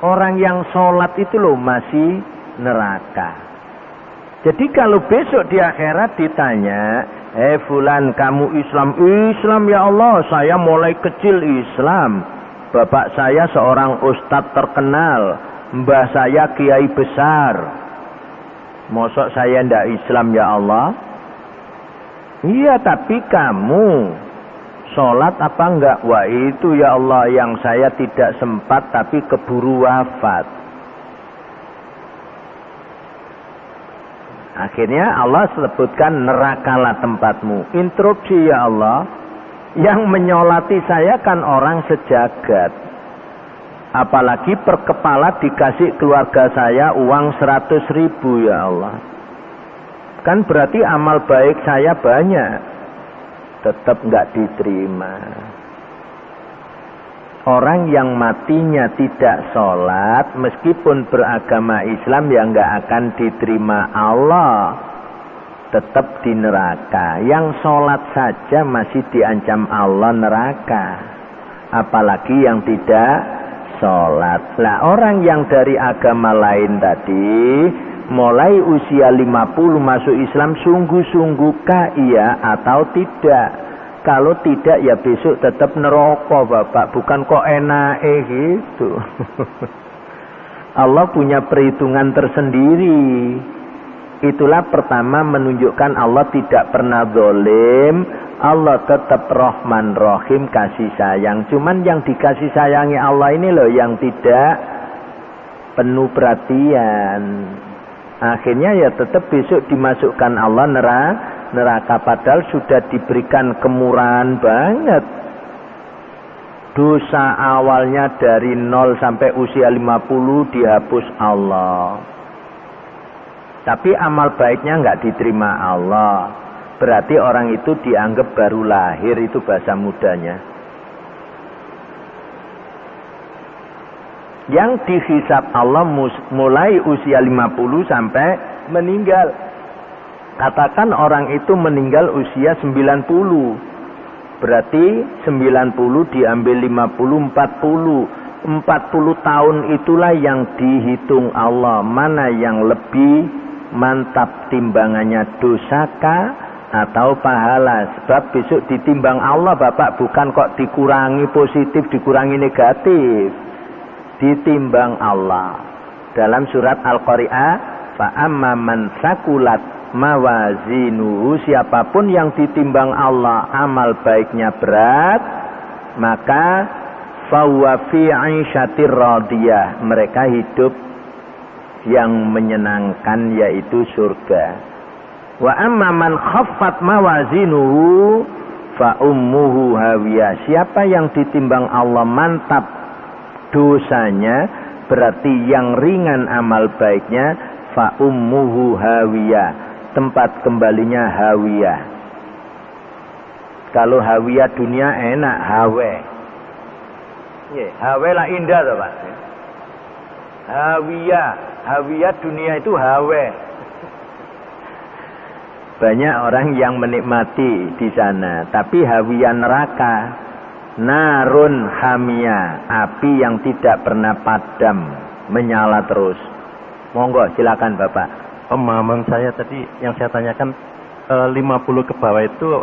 Orang yang sholat itu loh masih neraka. Jadi kalau besok di akhirat ditanya, fulan kamu Islam ya Allah, saya mulai kecil Islam. Bapak saya seorang ustadz terkenal, mbah saya kiai besar. Mosok saya ndak Islam ya Allah? Iya, tapi kamu sholat apa enggak? Wah itu ya Allah yang saya tidak sempat tapi keburu wafat. Akhirnya Allah sebutkan nerakalah tempatmu. Interupsi ya Allah. Yang menyolati saya kan orang sejagat. Apalagi per kepala dikasih keluarga saya uang 100.000 ya Allah. kan berarti amal baik saya banyak, tetap nggak diterima. Orang yang matinya tidak sholat, meskipun beragama Islam, ya nggak akan diterima Allah, tetap di neraka. Yang sholat saja masih diancam Allah neraka, apalagi yang tidak sholat. Lah orang yang dari agama lain tadi, mulai usia 50 masuk Islam, sungguh-sungguhkah iya atau tidak? Kalau tidak ya besok tetap neraka Bapak, bukan kok enak gitu. Allah punya perhitungan tersendiri. Itulah pertama menunjukkan Allah tidak pernah zalim. Allah tetap Rahman Rahim, kasih sayang. Cuman yang dikasih sayangi Allah ini loh yang tidak penuh perhatian. Akhirnya ya tetap besok dimasukkan Allah neraka, padahal sudah diberikan kemurahan banget. Dosa awalnya dari 0 sampai usia 50 dihapus Allah. Tapi amal baiknya nggak diterima Allah. Berarti orang itu dianggap baru lahir, itu bahasa mudanya. Yang dihisab Allah mulai usia 50 sampai meninggal. Katakan orang itu meninggal usia 90. Berarti 90 diambil 50, 40. 40 tahun itulah yang dihitung Allah. Mana yang lebih mantap timbangannya, dosakah atau pahala? Sebab besok ditimbang Allah Bapak, bukan kok dikurangi positif, dikurangi negatif. Ditimbang Allah. Dalam surat Al-Qari'ah, fa'amma man sakulat mawazinuhu, siapapun yang ditimbang Allah amal baiknya berat, maka fahuwa fi 'aisyatir radiyah, mereka hidup yang menyenangkan, yaitu surga. Wa amma man khaffat mawazinuhu fa ummuhu hawiyah, siapa yang ditimbang Allah mantap dosanya, berarti yang ringan amal baiknya, fa ummuhu hawiyah, tempat kembalinya hawiyah. Kalau hawiyah dunia enak, hawe. Hawe lah indah tuh Pak. Hawiyah dunia itu hawe. Banyak orang yang menikmati di sana, tapi hawiyah neraka, narun hamiyah, api yang tidak pernah padam, menyala terus. Monggo silakan Bapak. Pemahaman saya tadi yang saya tanyakan 50 ke bawah itu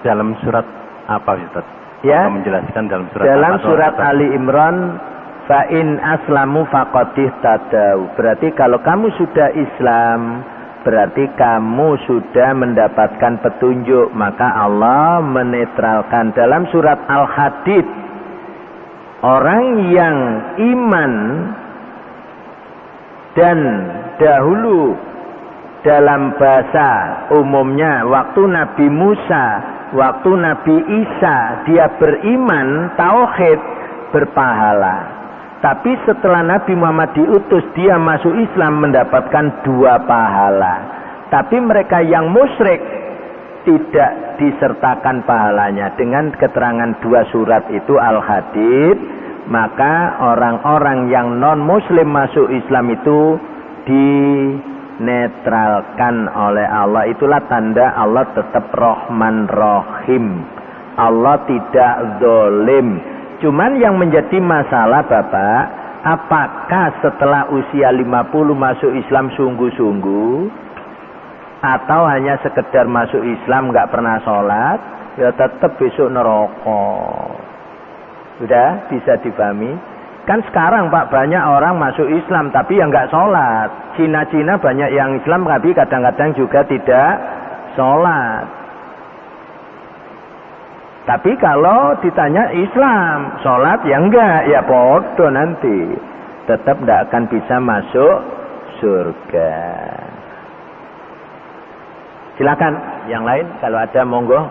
dalam surat apa Ustaz? Ya. Menjelaskan dalam surat dalam apa? Surat Ali Imran, fa in aslamu faqadih tadau. Berarti kalau kamu sudah Islam, berarti kamu sudah mendapatkan petunjuk, maka Allah menetralkan. Dalam surat Al-Hadid, orang yang iman dan dahulu dalam bahasa umumnya waktu Nabi Musa, waktu Nabi Isa, dia beriman tauhid, berpahala. Tapi setelah Nabi Muhammad diutus, dia masuk Islam, mendapatkan 2 pahala. Tapi mereka yang musyrik tidak disertakan pahalanya. Dengan keterangan 2 surat itu Al-Hadid, maka orang-orang yang non-muslim masuk Islam itu dinetralkan oleh Allah. Itulah tanda Allah tetap Rahman Rahim. Allah tidak zalim. Cuman yang menjadi masalah Bapak, apakah setelah usia 50 masuk Islam sungguh-sungguh, atau hanya sekedar masuk Islam nggak pernah sholat, ya tetap besok neraka. Sudah bisa dipahami? Kan sekarang Pak, banyak orang masuk Islam tapi yang nggak sholat. Cina-Cina banyak yang Islam tapi kadang-kadang juga tidak sholat. Tapi kalau ditanya Islam, sholat ya enggak, ya bodoh nanti. Tetap tidak akan bisa masuk surga. Silakan, yang lain kalau ada monggo.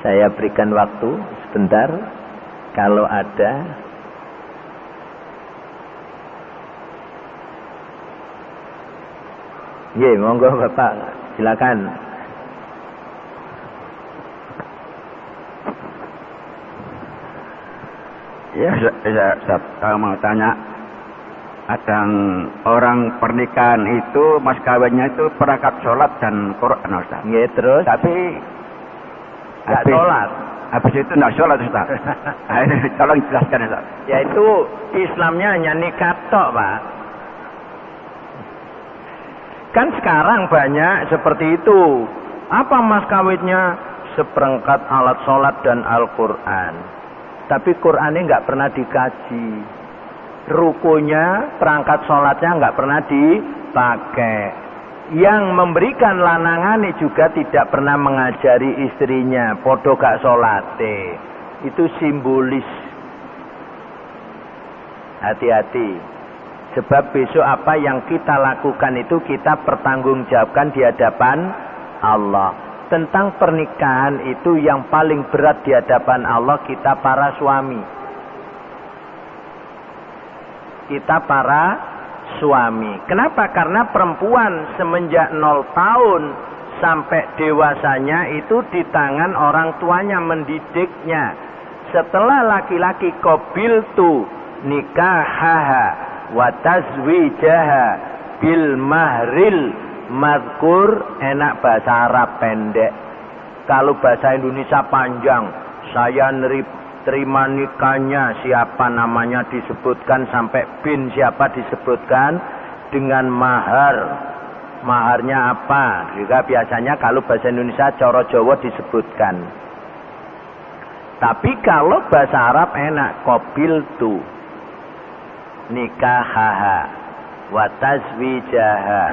Saya berikan waktu sebentar. Kalau ada. Nggih, monggo Bapak, silakan. Ya, saya mau tanya, ada orang pernikahan itu mas kawinnya itu perangkat sholat dan Quran, Ustaz. Nggih, terus Tapi nggak sholat. habis itu nggak sholat, Ustaz. Tolong jelaskan, Ustaz. Yaitu Islamnya hanya nikah tok, Pak. Kan sekarang banyak seperti itu. Apa mas kawinnya? Seperangkat alat sholat dan Al-Quran. Tapi Qurannya nggak pernah dikaji. Rukunya, perangkat sholatnya nggak pernah dipakai. Yang memberikan lanangannya juga tidak pernah mengajari istrinya. Podo gak sholate. Itu simbolis. Hati-hati. Sebab besok apa yang kita lakukan itu kita pertanggungjawabkan di hadapan Allah. Tentang pernikahan itu yang paling berat di hadapan Allah kita para suami. Kita para suami. Kenapa? Karena perempuan semenjak 0 tahun sampai dewasanya itu di tangan orang tuanya mendidiknya. Setelah laki-laki qabiltu nikahaha wa tazwijaha bil mahril madkur, enak bahasa Arab pendek. Kalau bahasa Indonesia panjang. Saya terima nikahnya, siapa namanya disebutkan, sampai bin siapa disebutkan, dengan mahar. Maharnya apa? Juga biasanya kalau bahasa Indonesia coro Jawa disebutkan. Tapi kalau bahasa Arab enak, qabiltu nikahaha wa tazwijaha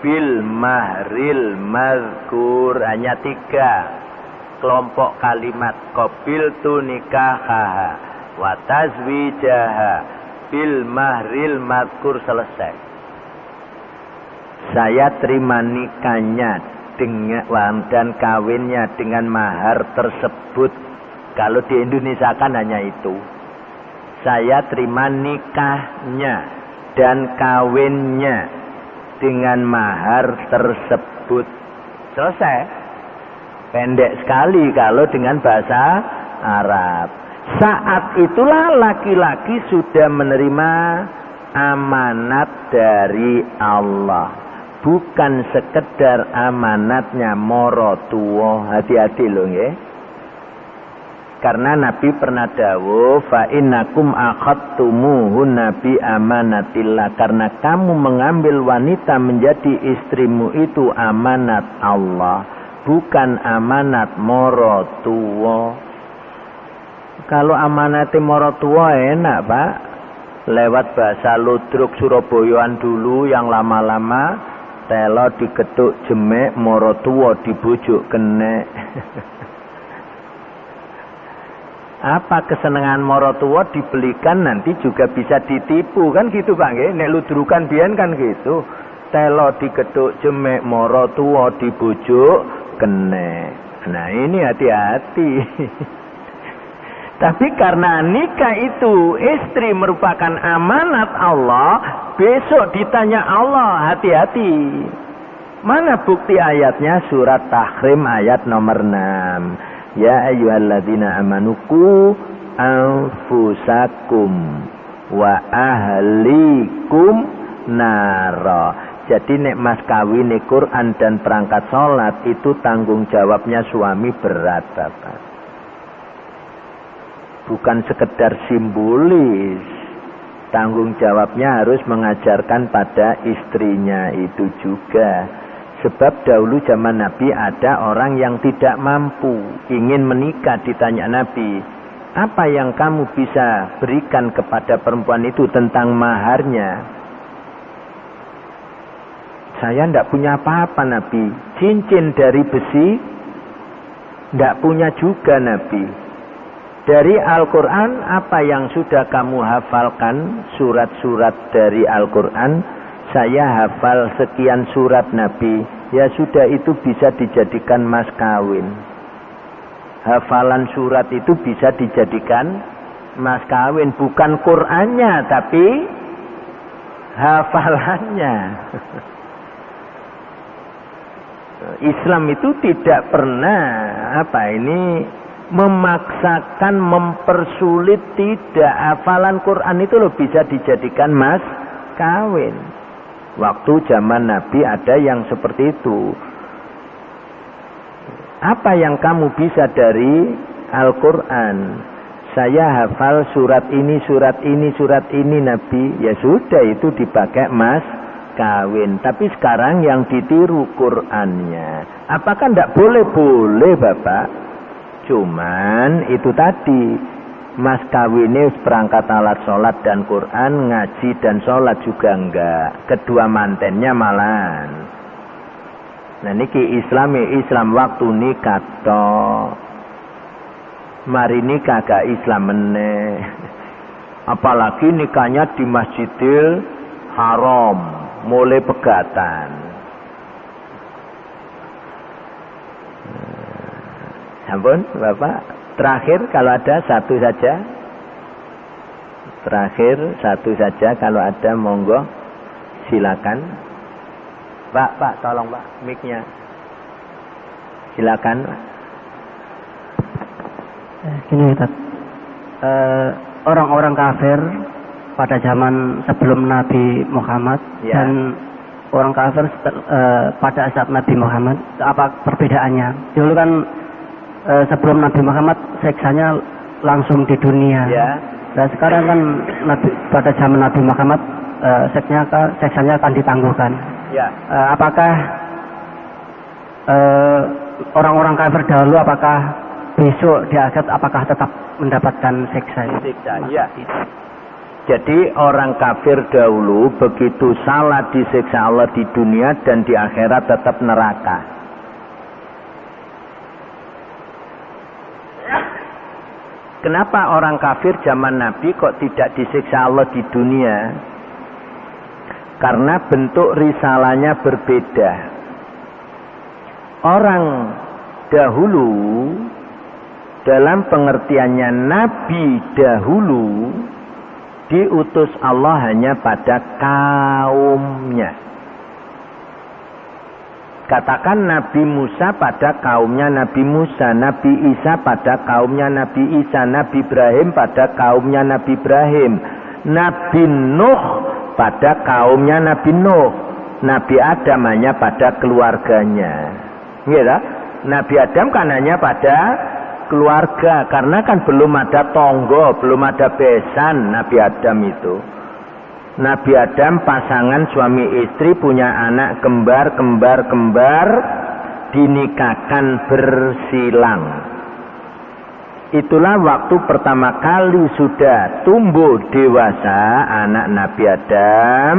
bil mahril mazkur. Hanya 3 kelompok kalimat. Qabiltu nikahaha wa tazwijaha bil mahril mazkur, selesai. Saya terima nikahnya dengan dan kawinnya dengan mahar tersebut. Kalau di Indonesia kan hanya itu. Saya terima nikahnya dan kawinnya dengan mahar tersebut. Selesai. Pendek sekali kalau dengan bahasa Arab. Saat itulah laki-laki sudah menerima amanat dari Allah. Bukan sekedar amanatnya moro tuwo. Hati-hati loh ya. Karena Nabi pernah dawuh, fa innakum akhadtumuhunna bi amanatillah. Karena kamu mengambil wanita menjadi istrimu itu amanat Allah, bukan amanat moro tuwa. Kalau amanat moro tuwa enak, Pak. Lewat bahasa ludruk Surabayaan dulu yang lama-lama, telo diketuk jemek, moro tuwa dibujuk kenek. Apa kesenangan moro tuwa dibelikan nanti juga bisa ditipu, kan gitu Pak nggih. Nek ludrukan biyen kan gitu. Telo diketuk jemek, moro tuwa dibujuk kenek. Nah, ini hati-hati. Tapi karena nikah itu istri merupakan amanat Allah, besok ditanya Allah, hati-hati. Mana bukti ayatnya? Surat Tahrim ayat nomor 6. Ya ayyuhalladzina amanu qu anfusakum wa ahlikum nara. Jadi nek mas kawin Quran dan perangkat sholat itu tanggung jawabnya suami berat, Bapak. Bukan sekedar simbolis. Tanggung jawabnya harus mengajarkan pada istrinya itu juga. Sebab dahulu zaman Nabi ada orang yang tidak mampu, ingin menikah, ditanya Nabi, apa yang kamu bisa berikan kepada perempuan itu tentang maharnya? Saya tidak punya apa-apa Nabi. Cincin dari besi, tidak punya juga Nabi. Dari Al-Quran, apa yang sudah kamu hafalkan, surat-surat dari Al-Quran? Saya hafal sekian surat Nabi. Ya sudah, itu bisa dijadikan mas kawin. Hafalan surat itu bisa dijadikan mas kawin. Bukan Qur'annya, tapi hafalannya. Islam itu tidak pernah memaksakan, mempersulit, tidak. Hafalan Quran itu loh bisa dijadikan mas kawin. Waktu zaman Nabi ada yang seperti itu. Apa yang kamu bisa dari Al-Quran? Saya hafal surat ini, surat ini, surat ini Nabi. Ya sudah, itu dipakai mas kawin. Tapi sekarang yang ditiru Qurannya. Apakah tidak boleh? Boleh Bapak. Cuman itu tadi, mas kawinnya perangkat alat sholat dan Quran, ngaji dan sholat juga enggak. Kedua mantennya malahan. Nah niki Islam waktu nikah toh. Mari nikah gak Islam meneh. Apalagi nikahnya di Masjidil Haram, mulai pegatan. Ampun Bapak, terakhir kalau ada satu saja. Terakhir satu saja kalau ada, monggo silakan. Pak, tolong Pak, mic-nya. Silakan. Gini Ustaz, orang-orang kafir pada zaman sebelum Nabi Muhammad dan orang kafir pada saat Nabi Muhammad, apa perbedaannya? Dulu kan sebelum Nabi Muhammad seksanya langsung di dunia. Dan sekarang kan pada zaman Nabi Muhammad seksanya akan ditangguhkan. Apakah orang-orang kafir dahulu apakah besok di akhirat apakah tetap mendapatkan siksa? Ya. Jadi orang kafir dahulu begitu salah disiksa Allah di dunia dan di akhirat tetap neraka. Kenapa orang kafir zaman Nabi kok tidak disiksa Allah di dunia? Karena bentuk risalahnya berbeda. Orang dahulu dalam pengertiannya Nabi dahulu diutus Allah hanya pada kaumnya. Katakan Nabi Musa pada kaumnya Nabi Musa, Nabi Isa pada kaumnya Nabi Isa, Nabi Ibrahim pada kaumnya Nabi Ibrahim, Nabi Nuh pada kaumnya Nabi Nuh, Nabi Adam hanya pada keluarganya. Gitu? Nabi Adam kan hanya pada keluarga, karena kan belum ada tonggo, belum ada besan Nabi Adam itu. Nabi Adam pasangan suami istri, punya anak kembar, dinikahkan bersilang. Itulah waktu pertama kali sudah tumbuh dewasa anak Nabi Adam,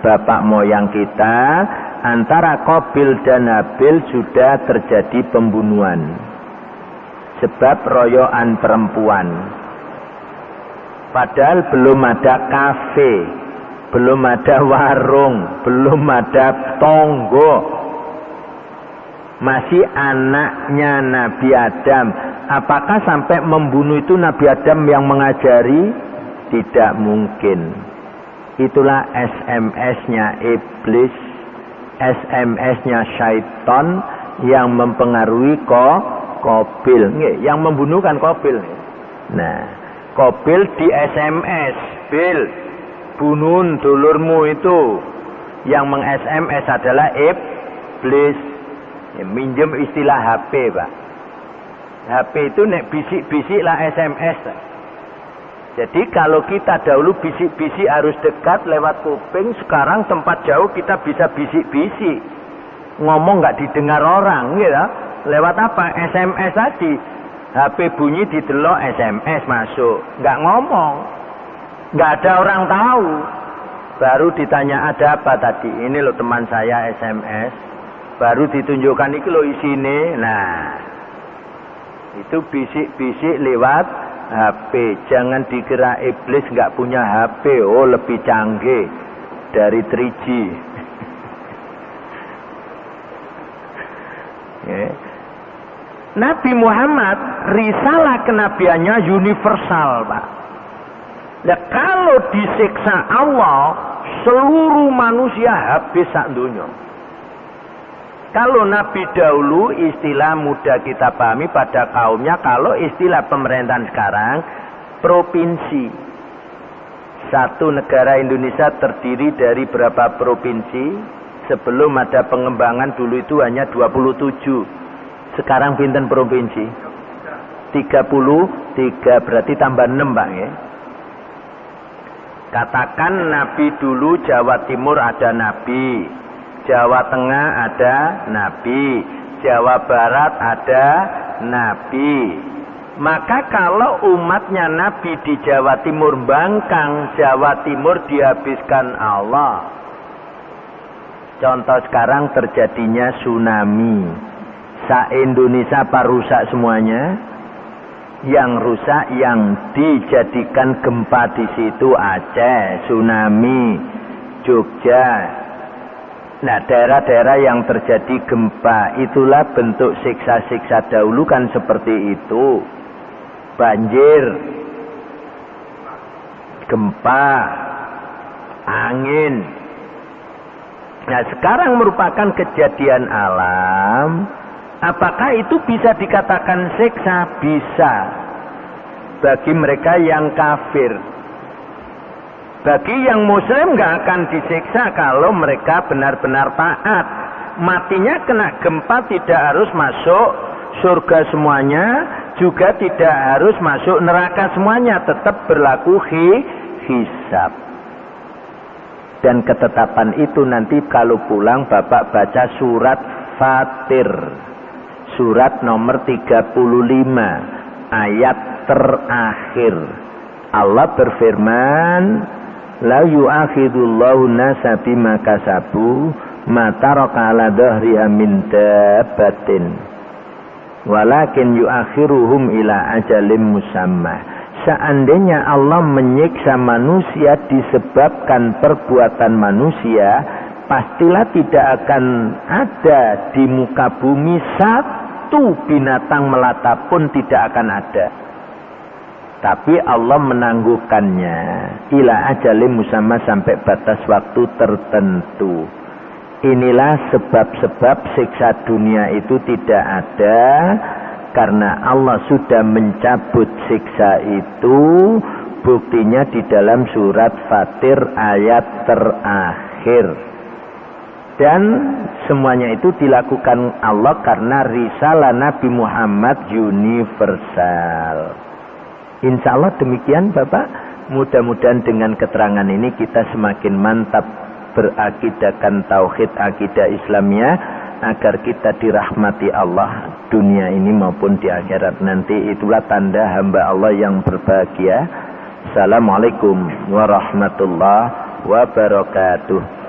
bapak moyang kita, antara Qabil dan Habil sudah terjadi pembunuhan. Sebab royoan perempuan. Padahal belum ada kafe, belum ada warung, belum ada tonggo. Masih anaknya Nabi Adam. Apakah sampai membunuh itu Nabi Adam yang mengajari? Tidak mungkin. Itulah SMS-nya iblis, SMS-nya syaitan yang mempengaruhi Qabil, yang membunuh kan Qabil. Nah, Qabil di SMS, Bil, bunuh dulurmu itu. Yang meng-SMS adalah iblis. Ya, minjem istilah HP, Pak. HP itu nek bisik-bisik lah SMS. Jadi kalau kita dahulu bisik-bisik harus dekat lewat kuping, sekarang tempat jauh kita bisa bisik-bisik. Ngomong nggak didengar orang, gitu. Lewat apa? SMS tadi. HP bunyi didelok, SMS masuk. Nggak ngomong. Nggak ada orang tahu. Baru ditanya ada apa tadi. Ini loh teman saya SMS. Baru ditunjukkan ini loh isine. Nah, itu bisik-bisik lewat HP. Jangan dikira iblis nggak punya HP. Oh, lebih canggih dari 3G. Nabi Muhammad risalah kenabiannya universal, Pak. Nah, kalau disiksa Allah, seluruh manusia habis sak dunia. Kalau Nabi dahulu istilah mudah kita pahami pada kaumnya, kalau istilah pemerintahan sekarang provinsi. Satu negara Indonesia terdiri dari berapa provinsi? Sebelum ada pengembangan dulu itu hanya 27. Sekarang pinten provinsi? 33, berarti tambah 6 Pak ya. Katakan Nabi dulu Jawa Timur ada Nabi, Jawa Tengah ada Nabi, Jawa Barat ada Nabi. Maka kalau umatnya Nabi di Jawa Timur bangkang, Jawa Timur dihabiskan Allah. Contoh sekarang terjadinya tsunami. Se-Indonesia apa rusak semuanya? Yang rusak yang dijadikan gempa di situ Aceh, tsunami, Jogja. Nah, daerah-daerah yang terjadi gempa itulah bentuk siksa-siksa dahulu kan seperti itu. Banjir, gempa, angin. Nah, sekarang merupakan kejadian alam. Apakah itu bisa dikatakan siksa? Bisa. Bagi mereka yang kafir. Bagi yang muslim nggak akan disiksa kalau mereka benar-benar taat. Matinya kena gempa tidak harus masuk surga semuanya, juga tidak harus masuk neraka semuanya, tetap berlaku hisab. Dan ketetapan itu nanti kalau pulang Bapak baca surat Fatir. Surat nomor 35 ayat terakhir. Allah berfirman, la yu'akhidullahu nasa bima kasabu ma taraka ala dhahriha min dabbatin walakin yu'akhiruhum ila ajalin musamma. Seandainya Allah menyiksa manusia disebabkan perbuatan manusia, pastilah tidak akan ada di muka bumi satu binatang melata pun tidak akan ada. Tapi Allah menangguhkannya ila ajalin musamma sampai batas waktu tertentu. Inilah sebab-sebab siksa dunia itu tidak ada, karena Allah sudah mencabut siksa itu. Buktinya di dalam surat Fatir ayat terakhir. Dan semuanya itu dilakukan Allah karena risalah Nabi Muhammad universal. Insya Allah demikian Bapak. Mudah-mudahan dengan keterangan ini kita semakin mantap berakidahkan tauhid akidah Islamnya, agar kita dirahmati Allah dunia ini maupun di akhirat nanti. Itulah tanda hamba Allah yang berbahagia. Assalamualaikum warahmatullahi wabarakatuh.